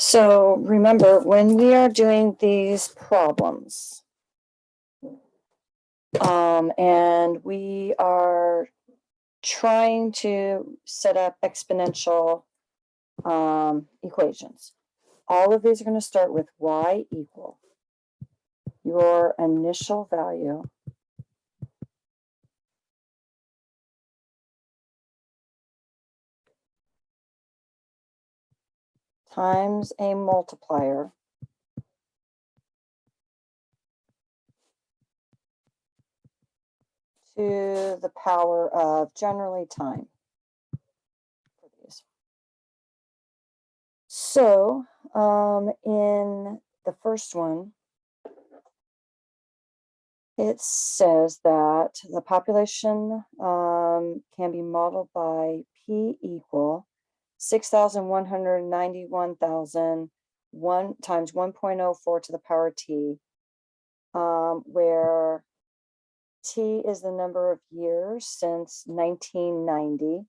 So remember, when we are doing these problems, and we are trying to set up exponential equations, all of these are going to start with y equal your initial value times a multiplier to the power of generally time for these. So in the first one, it says that the population can be modeled by P equal 6,191,001 times 1.04 to the power T, where T is the number of years since 1990.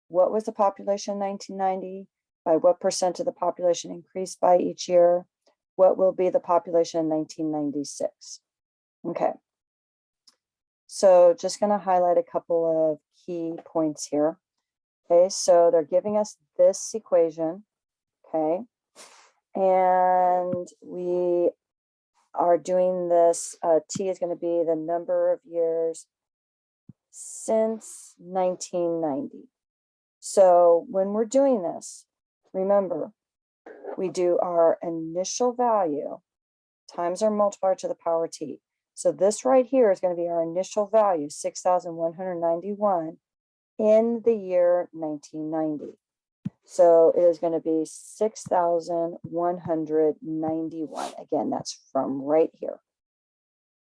What was the population in 1990? By what percent of the population increased by each year? What will be the population in 1996? Okay. So just going to highlight a couple of key points here. Okay, so they're giving us this equation, okay, and we are doing this, T is going to be the number of years since 1990. So when we're doing this, remember, we do our initial value times our multiplier to the power T. So this right here is going to be our initial value, 6,191 in the year 1990. So it is going to be 6,191. Again, that's from right here.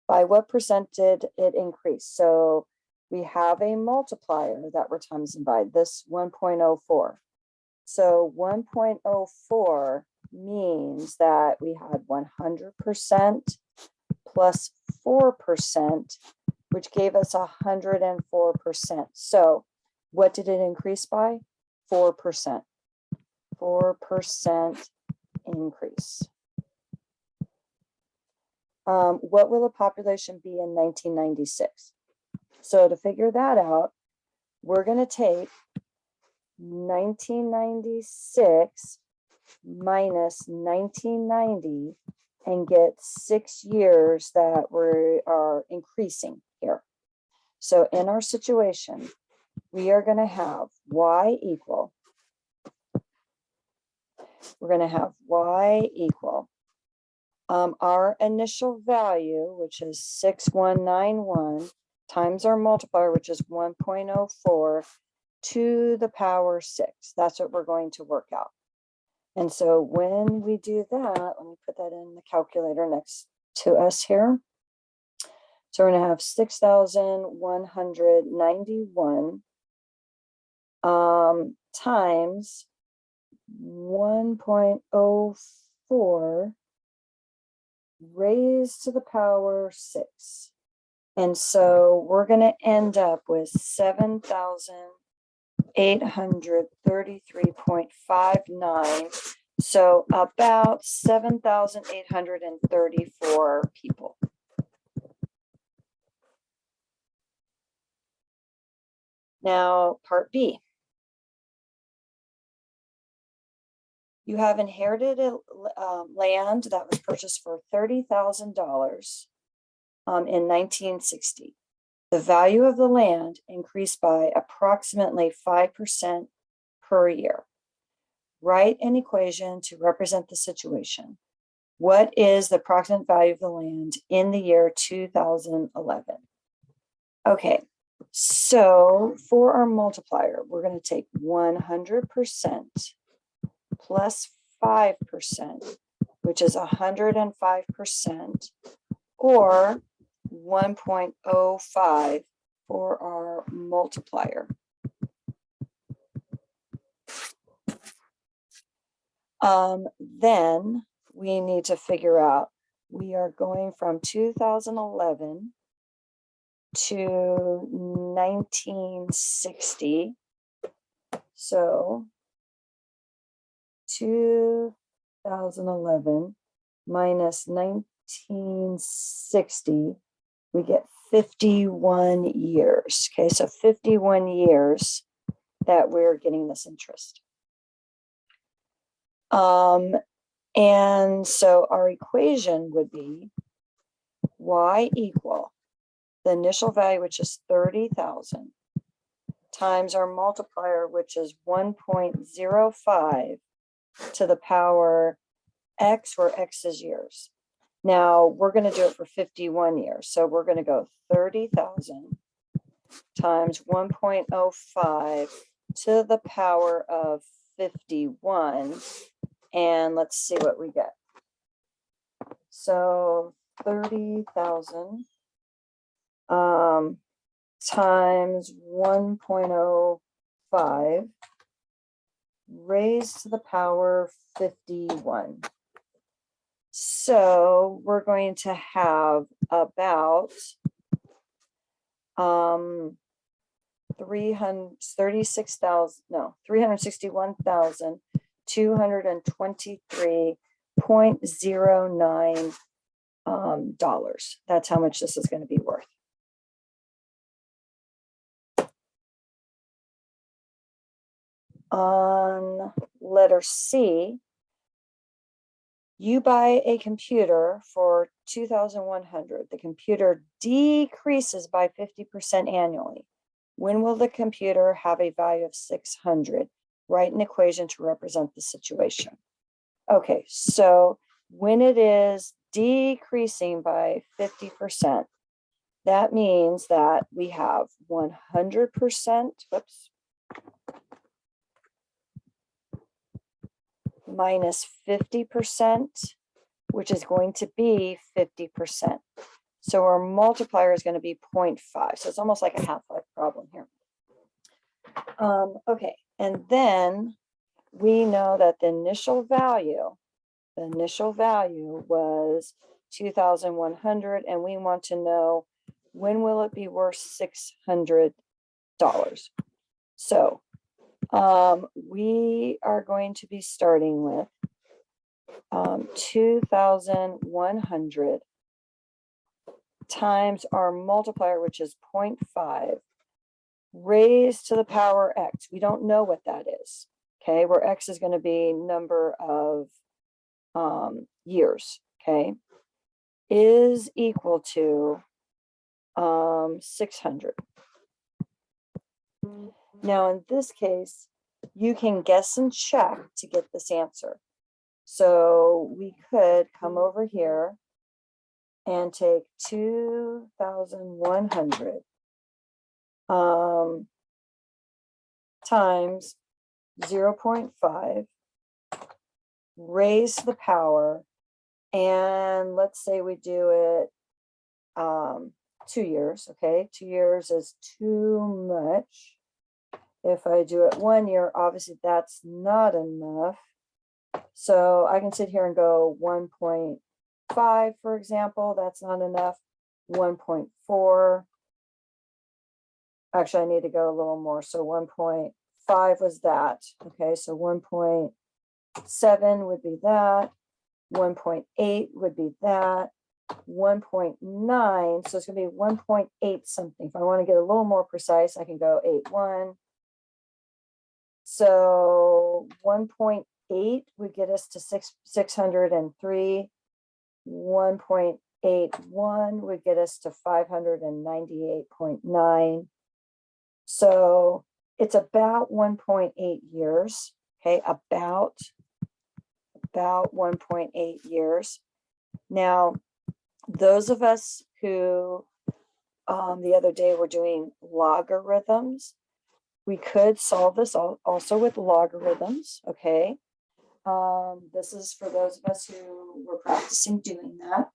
By what percent did it increase? So we have a multiplier that we're timesing by this 1.04. So 1.04 means that we had 100% plus 4%, which gave us 104%. So what did it increase by? 4%. 4% increase. What will the population be in 1996? So to figure that out, we're going to take 1996 minus 1990 and get 6 years that we are increasing here. So in our situation, we are going to have y equal, our initial value, which is 6,191, times our multiplier, which is 1.04, to the power 6. That's what we're going to work out. And so when we do that, let me put that in the calculator next to us here. So we're going to have 6,191 times 1.04 raised to the power 6. And so we're going to end up with 7,833.59. So about 7,834 people. Now, part B. You have inherited a land that was purchased for $30,000 in 1960. The value of the land increased by approximately 5% per year. Write an equation to represent the situation. What is the approximate value of the land in the year 2011? Okay, so for our multiplier, we're going to take 100% plus 5%, which is 105%, or 1.05 for our multiplier. Then we need to figure out, we are going from 2011 to 1960. So 2011 2011 minus 1960, we get 51 years. Okay, so 51 years that we're getting this interest. And so our equation would be y equal the initial value, which is 30,000, times our multiplier, which is 1.05 to the power x, where x is years. Now we're going to do it for 51 years. So we're going to go 30,000 times 1.05 to the power of 51. And let's see what we get. So 30,000 times 1.05 raised to the power 51. So we're going to have about 361,223.09 dollars. That's how much this is going to be worth. On letter C, you buy a computer for $2,100. The computer decreases by 50% annually. When will the computer have a value of 600? Write an equation to represent the situation. Okay, so when it is decreasing by 50%, that means that we have 100%, minus 50%, which is going to be 50%. So our multiplier is going to be 0.5. So it's almost like a half-life problem here. Okay, and then we know that the initial value was 2,100, and we want to know when will it be worth $600. So we are going to be starting with 2,100 times our multiplier, which is 0.5, raised to the power x. We don't know what that is, okay, where x is going to be number of years, okay, is equal to 600. Now, in this case, you can guess and check to get this answer. So we could come over here and take 2,100 times 0.5 raised to the power, and let's say we do it 2 years. Okay, 2 years is too much. If I do it 1 year, obviously that's not enough. So I can sit here and go 1.5, for example. That's not enough. 1.4. Actually, I need to go a little more. So 1.5 was that. Okay, so 1.7 would be that. 1.8 would be that. 1.9. So it's going to be 1.8 something. If I want to get a little more precise, I can go 8.1. So 1.8 would get us to 603. 1.81 would get us to 598.9. So it's about 1.8 years. Okay, about 1.8 years. Now, those of us who the other day were doing logarithms, we could solve this also with logarithms, okay? This is for those of us who were practicing doing that.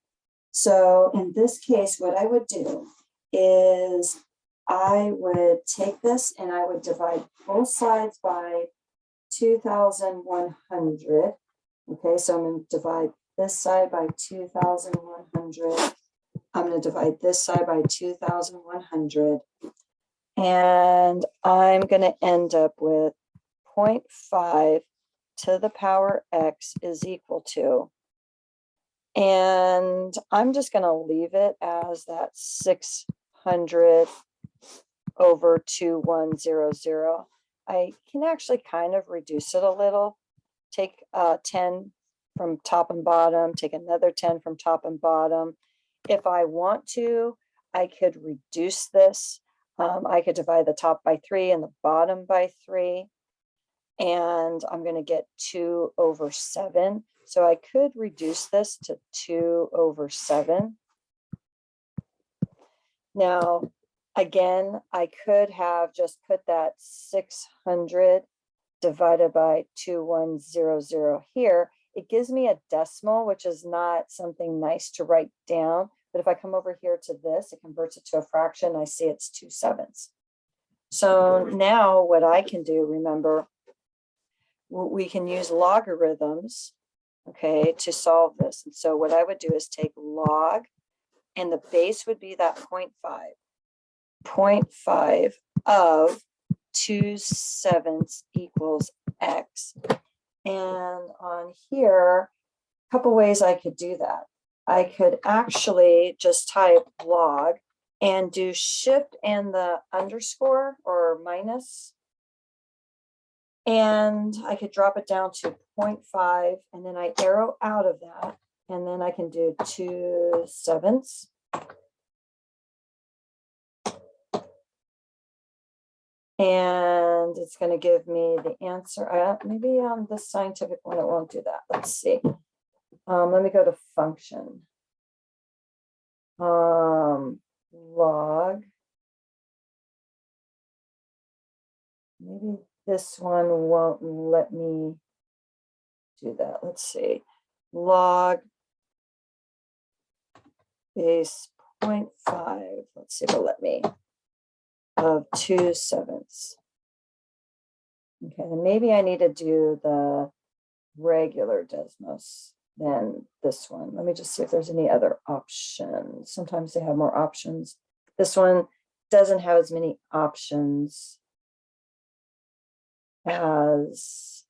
So in this case, what I would do is I would take this and I would divide both sides by 2,100. Okay, so I'm going to divide this side by 2,100. I'm going to divide this side by 2,100. And I'm going to end up with 0.5 to the power x is equal to, and I'm just going to leave it as that 600 over 2100. I can actually kind of reduce it a little. Take 10 from top and bottom, take another 10 from top and bottom. If I want to, I could reduce this. I could divide the top by 3 and the bottom by 3. And I'm going to get 2 over 7. So I could reduce this to 2 over 7. Now, again, I could have just put that 600 divided by 2100 here. It gives me a decimal, which is not something nice to write down. But if I come over here to this, it converts it to a fraction. I see it's 2/7. So now what I can do, remember, we can use logarithms, okay, to solve this. And so what I would do is take log, and the base would be that 0.5. 0.5 of 2/7 equals x. And on here, a couple ways I could do that. I could actually just type log and do shift and the underscore or minus. And I could drop it down to 0.5, and then I arrow out of that, and then I can do 2/7. And it's going to give me the answer. Maybe on the scientific one, it won't do that. Let's see. Let me go to function. Log. Maybe this one won't let me do that. Let's see. Log base 0.5. Let's see if it'll let me. Of 2/7. Okay, then maybe I need to do the regular Desmos than this one. Let me just see if there's any other options. Sometimes they have more options. This one doesn't have as many options as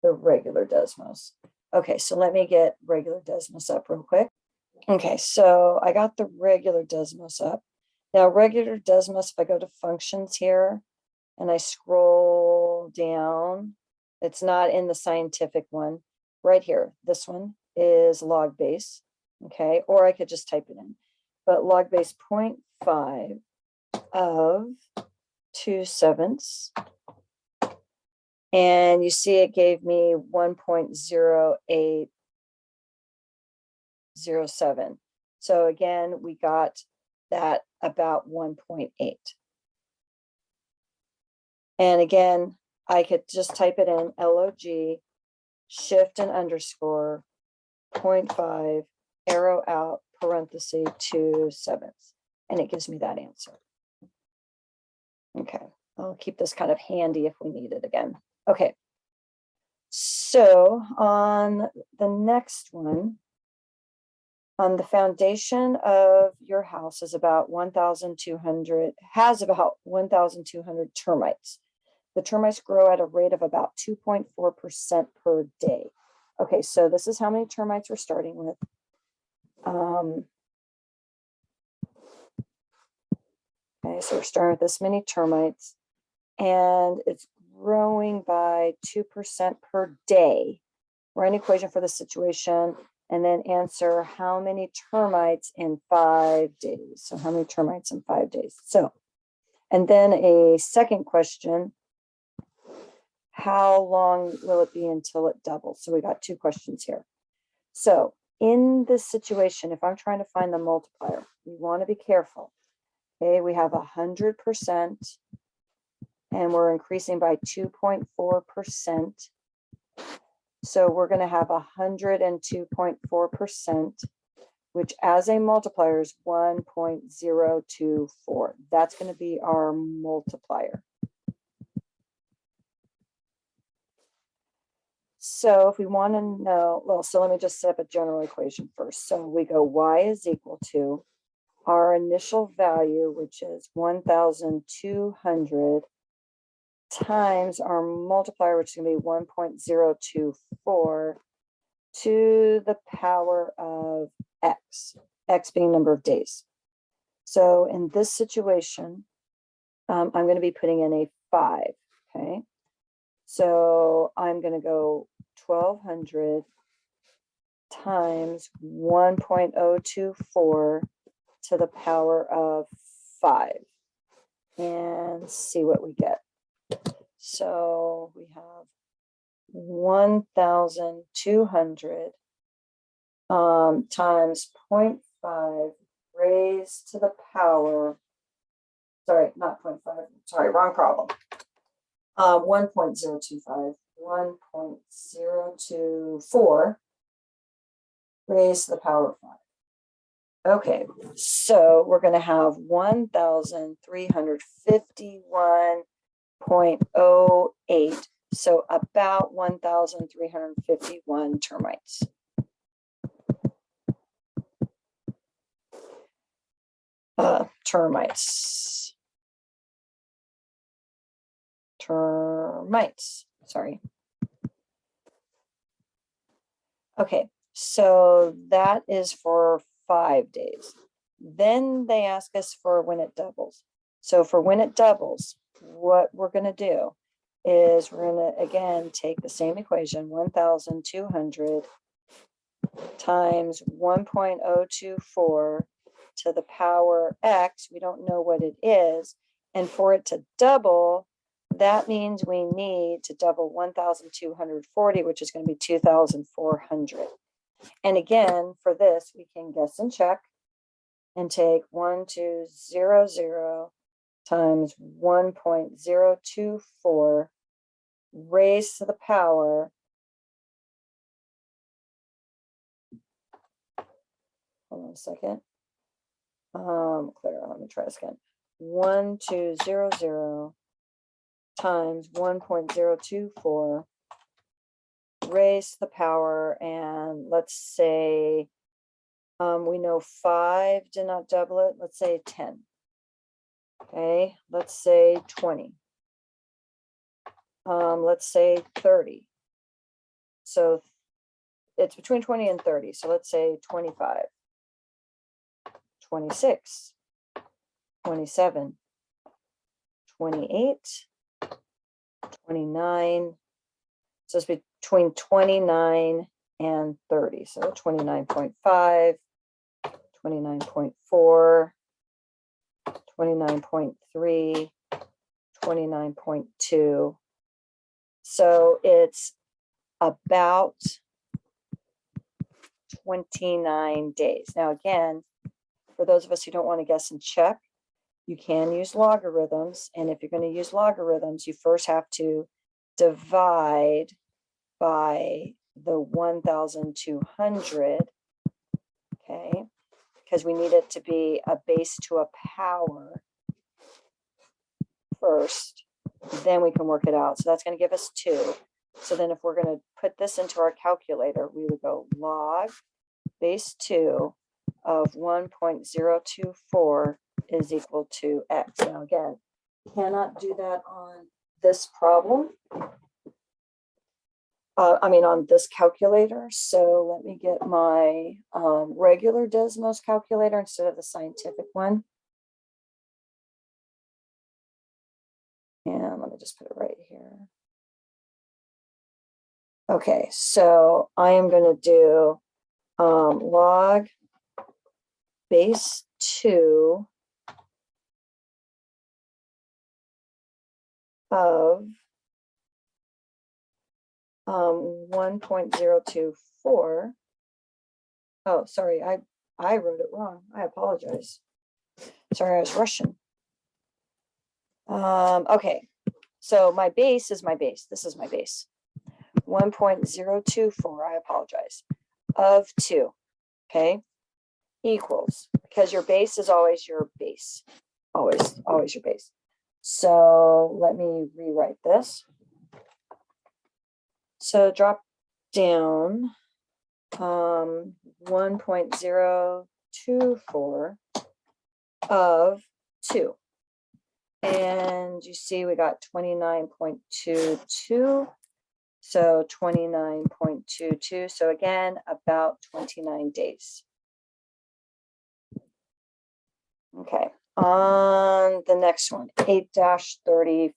the regular Desmos. Okay, so let me get regular Desmos up real quick. Okay, so I got the regular Desmos up. Now, regular Desmos, if I go to functions here and I scroll down, it's not in the scientific one. Right here, this one is log base, okay? Or I could just type it in. But log base 0.5 of 2/7. And you see it gave me 1.0807. So again, we got that about 1.8. And again, I could just type it in log, shift and underscore, 0.5, arrow out, parenthesis, 2/7. And it gives me that answer. Okay, I'll keep this kind of handy if we need it again. Okay, so on the next one, the foundation of your house is about 1,200, has about 1,200 termites. The termites grow at a rate of about 2.4% per day. Okay, so this is how many termites we're starting with. Okay, so we're starting with this many termites, and it's growing by 2% per day. Write an equation for the situation, and then answer how many termites in 5 days. So how many termites in 5 days? So, and then a second question, how long will it be until it doubles? So we got 2 questions here. So in this situation, if I'm trying to find the multiplier, we want to be careful. Okay, we have 100%, and we're increasing by 2.4%. So we're going to have 102.4%, which as a multiplier is 1.024. That's going to be our multiplier. So if we want to know, well, so let me just set up a general equation first. So we go y is equal to our initial value, which is 1,200 times our multiplier, which is going to be 1.024 to the power of x, x being number of days. So in this situation, I'm going to be putting in a 5, okay? So I'm going to go 1200 times 1.024 to the power of 5 and see what we get. So we have 1,200 times 0.5 raised to the power, sorry, not 0.5, sorry, wrong problem. 1.025, 1.024 raised to the power of 5. Okay, so we're going to have 1,351.08, so about 1,351 termites. Termites, sorry. Okay, so that is for 5 days. Then they ask us for when it doubles. So for when it doubles, what we're going to do is we're going to, again, take the same equation, 1,200 times 1.024 to the power x. We don't know what it is. And for it to double, that means we need to double 1,240, which is going to be 2,400. And again, for this, we can guess and check and take 1,200 times 1.024 raised to the power. Hold on a second. Clear, let me try this again. 1,200 times 1.024 raised to the power, and let's say we know 5 did not double it. Let's say 10. Okay, let's say 20. Let's say 30. So it's between 20 and 30. So let's say 25, 26, 27, 28, 29. So it's between 29 and 30. So 29.5, 29.4, 29.3, 29.2. So it's about 29 days. Now, again, for those of us who don't want to guess and check, you can use logarithms. And if you're going to use logarithms, you first have to divide by the 1,200, okay, because we need it to be a base to a power first, then we can work it out. So that's going to give us 2. So then if we're going to put this into our calculator, we would go log base 2 of 1.024 is equal to x. Now again, cannot do that on this problem. On this calculator. So let me get my regular Desmos calculator instead of the scientific one. And let me just put it right here. Okay, so I am going to do log base 2 of 1.024. Oh, sorry, I wrote it wrong. I apologize. Sorry, I was rushing. Okay, so my base is my base. This is my base. 1.024, I apologize, of 2, okay, equals, because your base is always your base. Always your base. So let me rewrite this. So drop down 1.024 of 2. And you see we got 29.22. So 29.22. So again, about 29 days. Okay, on the next one, 8-35.